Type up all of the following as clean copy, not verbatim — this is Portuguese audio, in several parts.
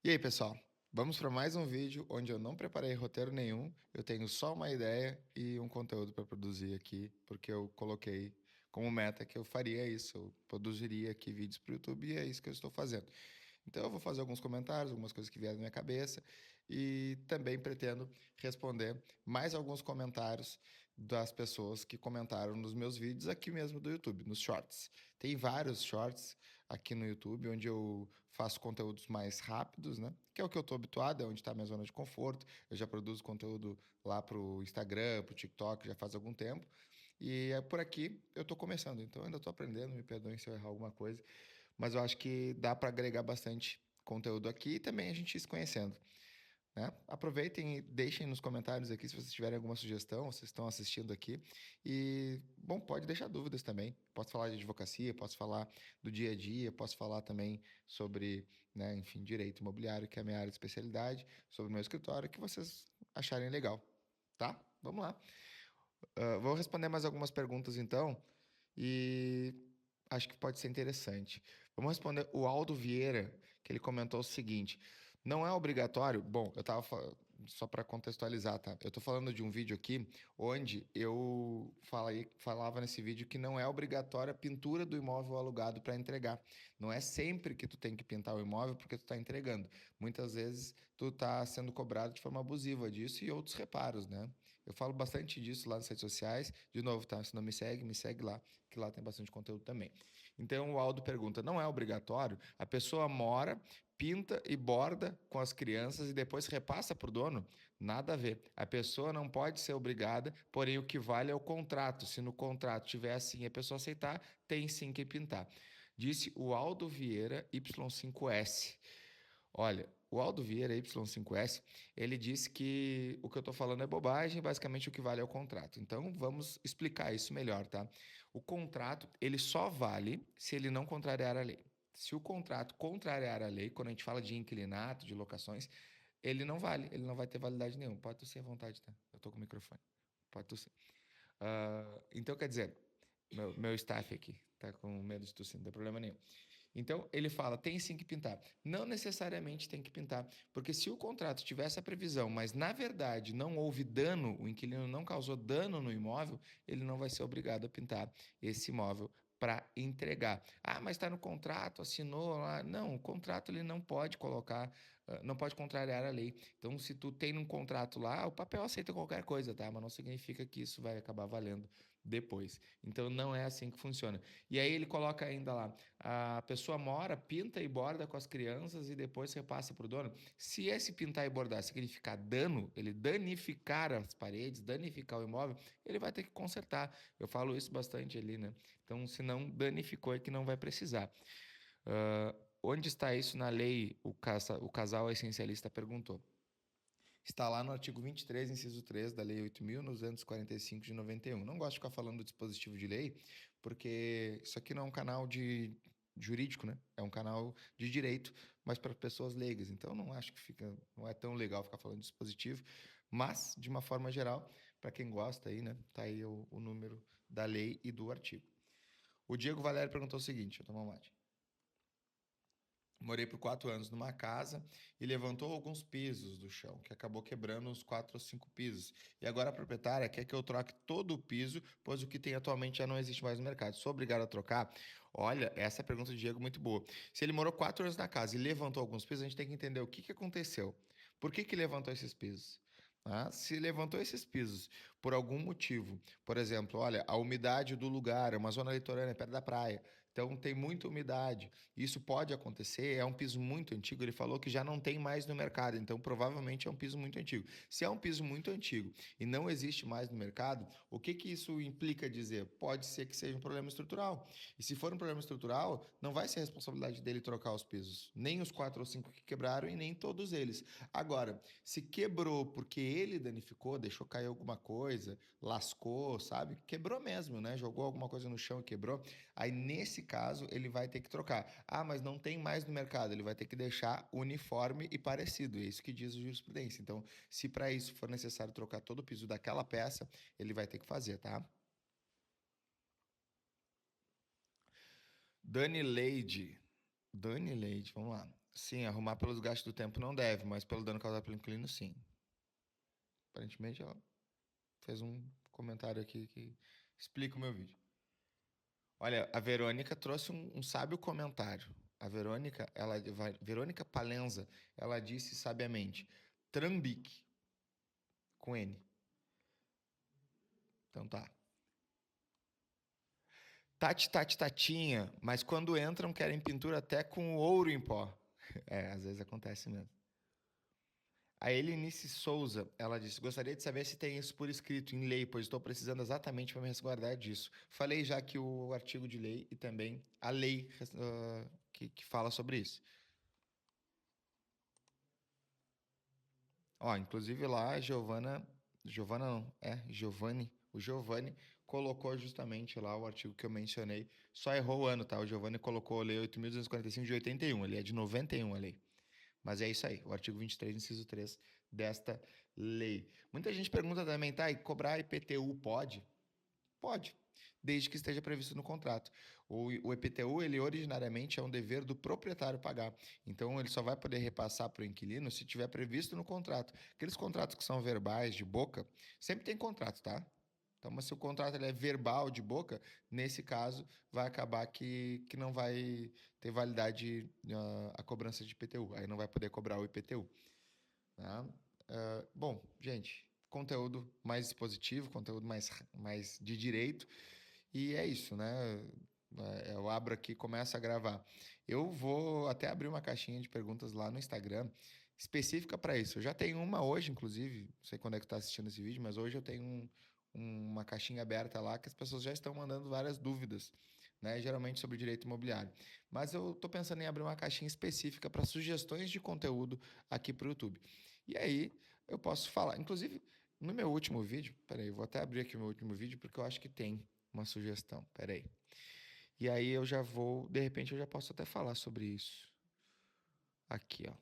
E aí, pessoal? Vamos para mais um vídeo onde eu não preparei roteiro nenhum, eu tenho só uma ideia e um conteúdo para produzir aqui, porque eu coloquei como meta que eu faria isso, eu produziria aqui vídeos para o YouTube e é isso que eu estou fazendo. Então eu vou fazer alguns comentários, algumas coisas que vieram na minha cabeça e também pretendo responder mais alguns comentários das pessoas que comentaram nos meus vídeos aqui mesmo do YouTube, nos shorts. Tem vários shorts aqui no YouTube onde eu faço conteúdos mais rápidos, né? Que é o que eu estou habituado, é onde está a minha zona de conforto. Eu já produzo conteúdo lá para o Instagram, para o TikTok já faz algum tempo. E é por aqui eu estou começando, então eu ainda estou aprendendo, me perdoem se eu errar alguma coisa, mas eu acho que dá para agregar bastante conteúdo aqui e também a gente ir se conhecendo, né? Aproveitem e deixem nos comentários aqui se vocês tiverem alguma sugestão, vocês estão assistindo aqui. E, bom, pode deixar dúvidas também. Posso falar de advocacia, posso falar do dia a dia, posso falar também sobre, né, enfim, direito imobiliário, que é a minha área de especialidade, sobre o meu escritório, que vocês acharem legal, tá? Vamos lá. Vou responder mais algumas perguntas então e acho que pode ser interessante. Vamos responder o Aldo Vieira, que ele comentou o seguinte: não é obrigatório. Bom, só para contextualizar, tá? Eu tô falando de um vídeo aqui onde eu falava nesse vídeo que não é obrigatória a pintura do imóvel alugado para entregar. Não é sempre que tu tem que pintar o imóvel porque tu tá entregando. Muitas vezes tu tá sendo cobrado de forma abusiva disso e outros reparos, né? Eu falo bastante disso lá nas redes sociais. De novo, tá? Se não me segue lá, que lá tem bastante conteúdo também. Então o Aldo pergunta: não é obrigatório? A pessoa mora, pinta e borda com as crianças e depois repassa para o dono? Nada a ver. A pessoa não pode ser obrigada, porém o que vale é o contrato. Se no contrato tiver assim e a pessoa aceitar, tem sim que pintar. Disse o Aldo Vieira Y5S. Olha, o Aldo Vieira Y5S, ele disse que o que eu estou falando é bobagem, basicamente o que vale é o contrato. Então vamos explicar isso melhor, tá? O contrato, ele só vale se ele não contrariar a lei. Se o contrato contrariar a lei, quando a gente fala de inquilinato, de locações, ele não vale, ele não vai ter validade nenhuma. Pode tossir à vontade, tá? Eu estou com o microfone. Pode tossir. Então, quer dizer, meu staff aqui tá com medo de tossir, não tem problema nenhum. Então, ele fala, tem sim que pintar. Não necessariamente tem que pintar, porque se o contrato tivesse a previsão, mas na verdade não houve dano, o inquilino não causou dano no imóvel, ele não vai ser obrigado a pintar esse imóvel para entregar. Ah, mas está no contrato, assinou lá. Não, o contrato ele não pode colocar, não pode contrariar a lei. Então, se tu tem um contrato lá, o papel aceita qualquer coisa, tá? Mas não significa que isso vai acabar valendo depois. Então, não é assim que funciona. E aí ele coloca ainda lá, a pessoa mora, pinta e borda com as crianças e depois repassa para o dono. Se esse pintar e bordar significar dano, ele danificar as paredes, danificar o imóvel, ele vai ter que consertar. Eu falo isso bastante ali, né? Então, se não danificou, é que não vai precisar. Onde está isso na lei? O casal essencialista perguntou. Está lá no artigo 23, inciso 3 da Lei 8.245 de 91. Não gosto de ficar falando do dispositivo de lei, porque isso aqui não é um canal de jurídico, né? É um canal de direito, mas para pessoas leigas. Então não acho que não é tão legal ficar falando de dispositivo, mas de uma forma geral, para quem gosta aí, né? Tá aí o número da lei e do artigo. O Diego Valério perguntou o seguinte, deixa eu tomar um mate. Morei por 4 anos numa casa e levantou alguns pisos do chão, que acabou quebrando uns 4 ou 5 pisos. E agora a proprietária quer que eu troque todo o piso, pois o que tem atualmente já não existe mais no mercado. Sou obrigado a trocar? Olha, essa pergunta do Diego é muito boa. Se ele morou 4 anos na casa e levantou alguns pisos, a gente tem que entender o que aconteceu. Por que levantou esses pisos? Se levantou esses pisos por algum motivo, por exemplo, olha, a umidade do lugar, é uma zona litorânea, perto da praia, então tem muita umidade. Isso pode acontecer, é um piso muito antigo, ele falou que já não tem mais no mercado, então provavelmente é um piso muito antigo. Se é um piso muito antigo e não existe mais no mercado, o que que isso implica dizer? Pode ser que seja um problema estrutural. E se for um problema estrutural, não vai ser responsabilidade dele trocar os pisos, nem os 4 ou 5 que quebraram e nem todos eles. Agora, se quebrou porque ele danificou, deixou cair alguma coisa, lascou, sabe? Quebrou mesmo, né? Jogou alguma coisa no chão e quebrou. Aí, nesse caso, ele vai ter que trocar. Ah, mas não tem mais no mercado. Ele vai ter que deixar uniforme e parecido. É isso que diz a jurisprudência. Então, se para isso for necessário trocar todo o piso daquela peça, ele vai ter que fazer, tá? Dani Leide. Dani Leide, vamos lá. Sim, arrumar pelos gastos do tempo não deve, mas pelo dano causado pelo inquilino, sim. Aparentemente, ela fez um comentário aqui que explica o meu vídeo. Olha, a Verônica trouxe um sábio comentário. A Verônica, Verônica Palenza, ela disse sabiamente: Trambique, com N. Então tá. Tati, Tati, Tatinha, mas quando entram querem pintura até com ouro em pó. É, às vezes acontece mesmo. A Elinice Souza, ela disse: Gostaria de saber se tem isso por escrito em lei, pois estou precisando exatamente para me resguardar disso. Falei já que o artigo de lei e também a lei que fala sobre isso. Ó, inclusive lá a Giovana não, Giovanni, o Giovanni colocou justamente lá o artigo que eu mencionei, só errou o ano, tá? O Giovanni colocou a lei 8.245 de 81, ele é de 91 a lei. Mas é isso aí, o artigo 23, inciso 3 desta lei. Muita gente pergunta também, tá, e cobrar IPTU pode? Pode, desde que esteja previsto no contrato. O IPTU, ele originariamente é um dever do proprietário pagar. Então, ele só vai poder repassar para o inquilino se tiver previsto no contrato. Aqueles contratos que são verbais, de boca, sempre tem contrato, tá? Então, mas se o contrato ele é verbal, de boca, nesse caso, vai acabar que não vai ter validade a cobrança de IPTU. Aí não vai poder cobrar o IPTU. Tá? Bom, gente, conteúdo mais expositivo, conteúdo mais de direito. E é isso, né? Eu abro aqui e começo a gravar. Eu vou até abrir uma caixinha de perguntas lá no Instagram específica para isso. Eu já tenho uma hoje, inclusive, não sei quando é que está assistindo esse vídeo, mas hoje eu tenho uma caixinha aberta lá que as pessoas já estão mandando várias dúvidas, né? Geralmente sobre direito imobiliário. Mas eu estou pensando em abrir uma caixinha específica para sugestões de conteúdo aqui para o YouTube. E aí eu posso falar, inclusive no meu último vídeo, peraí, eu vou até abrir aqui o meu último vídeo porque eu acho que tem uma sugestão. Peraí. E aí eu já vou, de repente eu já posso até falar sobre isso. Aqui, ó. O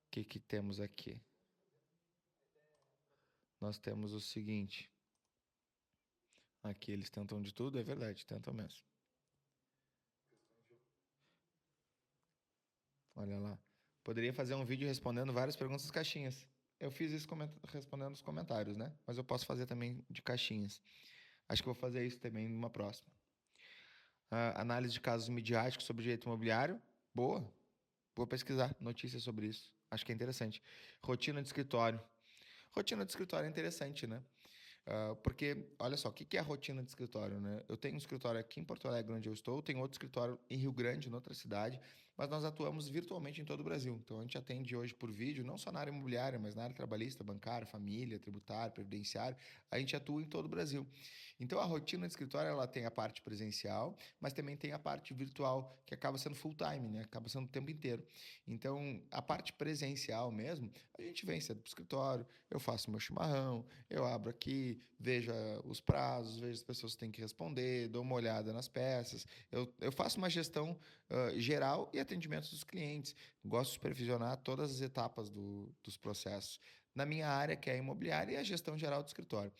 que temos aqui? Nós temos o seguinte. Aqui eles tentam de tudo, é verdade, tentam mesmo. Olha lá. Poderia fazer um vídeo respondendo várias perguntas das caixinhas. Eu fiz isso respondendo os comentários, né? Mas eu posso fazer também de caixinhas. Acho que vou fazer isso também numa próxima. Análise de casos midiáticos sobre direito imobiliário. Boa. Vou pesquisar notícias sobre isso. Acho que é interessante. Rotina de escritório. Rotina de escritório é interessante, né? Porque, olha só, o que é a rotina de escritório, né? Eu tenho um escritório aqui em Porto Alegre, onde eu estou, tenho outro escritório em Rio Grande, em outra cidade, mas nós atuamos virtualmente em todo o Brasil. Então, a gente atende hoje por vídeo, não só na área imobiliária, mas na área trabalhista, bancária, família, tributário, previdenciário. A gente atua em todo o Brasil. Então, a rotina de escritório, ela tem a parte presencial, mas também tem a parte virtual, que acaba sendo full time, né? Acaba sendo o tempo inteiro. Então, a parte presencial mesmo, a gente vem cedo para o escritório, eu faço meu chimarrão, eu abro aqui, vejo os prazos, vejo as pessoas que têm que responder, dou uma olhada nas peças. Eu faço uma gestão geral e atendimento dos clientes. Gosto de supervisionar todas as etapas dos processos. Na minha área, que é a imobiliária, e a gestão geral do escritório.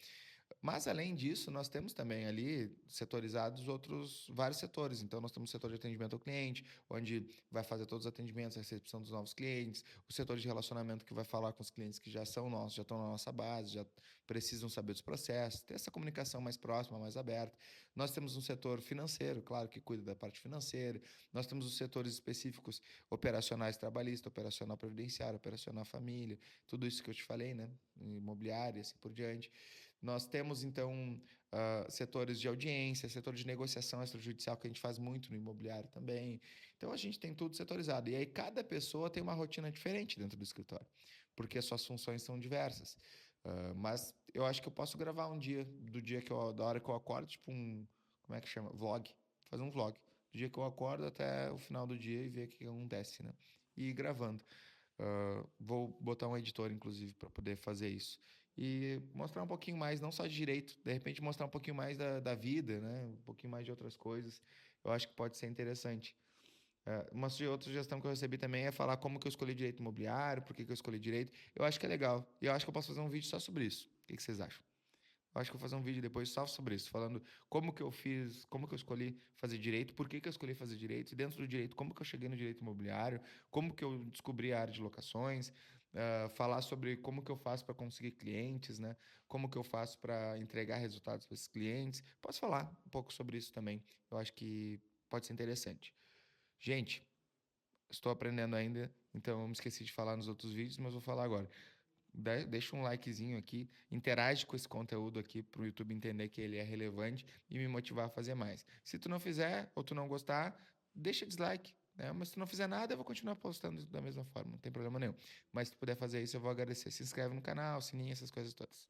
Mas, além disso, nós temos também ali setorizados outros vários setores. Então, nós temos o setor de atendimento ao cliente, onde vai fazer todos os atendimentos, a recepção dos novos clientes, o setor de relacionamento que vai falar com os clientes que já são nossos, já estão na nossa base, já precisam saber dos processos, ter essa comunicação mais próxima, mais aberta. Nós temos um setor financeiro, claro, que cuida da parte financeira. Nós temos os setores específicos operacionais trabalhista, operacional previdenciário, operacional família, tudo isso que eu te falei, né? Imobiliária, assim por diante. Nós temos, então, setores de audiência, setor de negociação extrajudicial, que a gente faz muito no imobiliário também. Então, a gente tem tudo setorizado. E aí, cada pessoa tem uma rotina diferente dentro do escritório, porque as suas funções são diversas. Mas eu acho que eu posso gravar um dia, da hora que eu acordo, tipo como é que chama? Vlog. Fazer um vlog. Do dia que eu acordo até o final do dia e ver o que acontece, né? E ir gravando. Vou botar um editor, inclusive, para poder fazer isso. E mostrar um pouquinho mais, não só de direito, de repente mostrar um pouquinho mais da vida, né? Um pouquinho mais de outras coisas. Eu acho que pode ser interessante. Outra sugestão que eu recebi também é falar como que eu escolhi direito imobiliário, por que eu escolhi direito. Eu acho que é legal. E eu acho que eu posso fazer um vídeo só sobre isso. O que vocês acham? Eu acho que eu vou fazer um vídeo depois só sobre isso, falando como que eu fiz, como que eu escolhi fazer direito, por que que eu escolhi fazer direito, e dentro do direito, como que eu cheguei no direito imobiliário, como que eu descobri a área de locações, falar sobre como que eu faço para conseguir clientes, né? Como que eu faço para entregar resultados para esses clientes. Posso falar um pouco sobre isso também. Eu acho que pode ser interessante. Gente, estou aprendendo ainda, então eu me esqueci de falar nos outros vídeos, mas vou falar agora. Deixa um likezinho aqui, interage com esse conteúdo aqui para o YouTube entender que ele é relevante e me motivar a fazer mais. Se tu não fizer ou tu não gostar, deixa dislike, né? Mas se tu não fizer nada, eu vou continuar postando da mesma forma, não tem problema nenhum. Mas se tu puder fazer isso, eu vou agradecer. Se inscreve no canal, sininho, essas coisas todas.